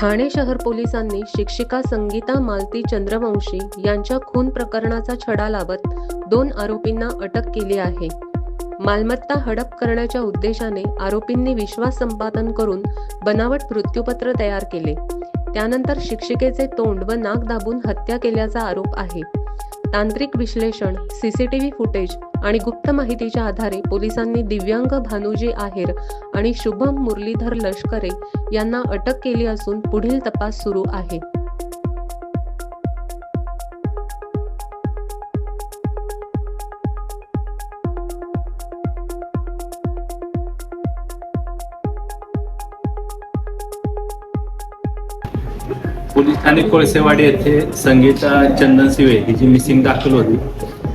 ठाणे शहर पोलिसांनी शिक्षिका संगीता मालती चंद्रवंशी यांच्या खून प्रकरणाचा छडा लावत 2 आरोपींना अटक केली आहे. मालमत्ता हडप करण्याच्या उद्देशाने आरोपींनी विश्वास संपादन करून बनावट मृत्यूपत्र तयार केले. त्यानंतर शिक्षिकेचे तोंड व नाक दाबून हत्या केल्याचा आरोप आहे. तांत्रिक विश्लेषण, सीसीटीव्ही फुटेज आणि गुप्त माहितीच्या आधारे पोलिसांनी दिव्यांग भानुजी आहेर आणि शुभम मुरलीधर लष्करे यांना अटक केली असून पुढील तपास सुरू आहे. पोलीस ठाणे कोळसेवाडी येथे संगीता चंदन सिवे हिची मिसिंग दाखल होती.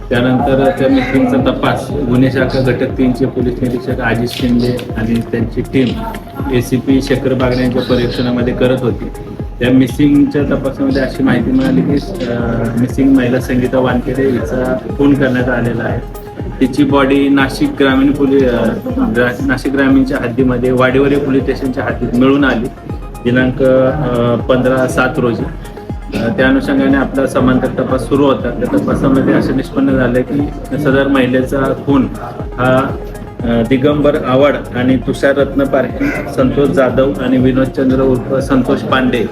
त्यानंतर त्या मिसिंगचा तपास गुन्हे शाखा घटक 3चे पोलीस निरीक्षक आजिज शिंदे आणि त्यांची टीम ACP शेखर बागणे यांच्या परीक्षणामध्ये करत होती. त्या मिसिंगच्या तपासामध्ये अशी माहिती मिळाली की मिसिंग महिला संगीता वानखेडे हिचा खून करण्यात आलेला आहे. तिची बॉडी नाशिक ग्रामीणच्या हद्दीमध्ये वाडीवरी पोलीस स्टेशनच्या हद्दीत मिळून आली दिनांक 15/7 रोजी. त्या अनुषंगाने आपला समांतर तपास सुरू होता. त्या तपासामध्ये असं निष्पन्न झालं की सदर महिलेचा खून हा दिगंबर आव्हाड आणि तुषार रत्न पारखे, संतोष जाधव आणि विनोद चंद्र उर्फ संतोष पांडे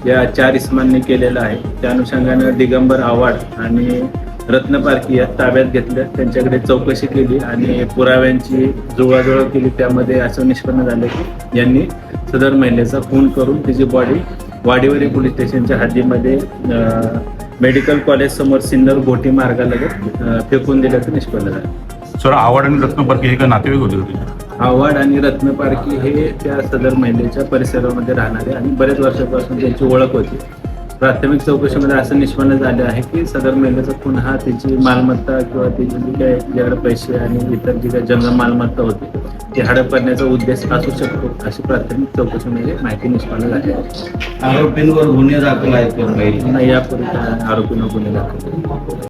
या 4 इसमांनी केलेला आहे. त्या अनुषंगाने दिगंबर आव्हाड आणि रत्न पारखी या ताब्यात घेतल्या, त्यांच्याकडे चौकशी केली आणि पुराव्यांची जुळवाजुळव केली. त्यामध्ये असं निष्पन्न झालं की यांनी सदर महिलेचा खून करून तिची बॉडी वाडीवरी पोलीस स्टेशनच्या हद्दीमध्ये मेडिकल कॉलेज समोर सिन्नर घोटी मार्गालगत फेकून दिल्याचं निष्पन्न झालं. सर, आव्हाड आणि रत्न पारखी हे का नातेवाईक होते? आव्हाड आणि रत्न पारखी हे त्या सदर महिलेच्या परिसरामध्ये राहणारे आणि बरेच वर्षापासून त्यांची ओळख होती. प्राथमिक चौकशीमध्ये असं निष्पन्न झाले आहे की सदर महिलेचा खून हा तिची मालमत्ता किंवा तिची जी काही तिच्याकडे पैसे आणि इतर जी काही जंगम मालमत्ता होती ती हडप करण्याचा उद्देश असू शकतो, अशी प्राथमिक चौकशीमध्ये माहिती निष्पन्न झाली आहे. आरोपींवर गुन्हे दाखल आहेत यापूर्वी आरोपींवर गुन्हे दाखल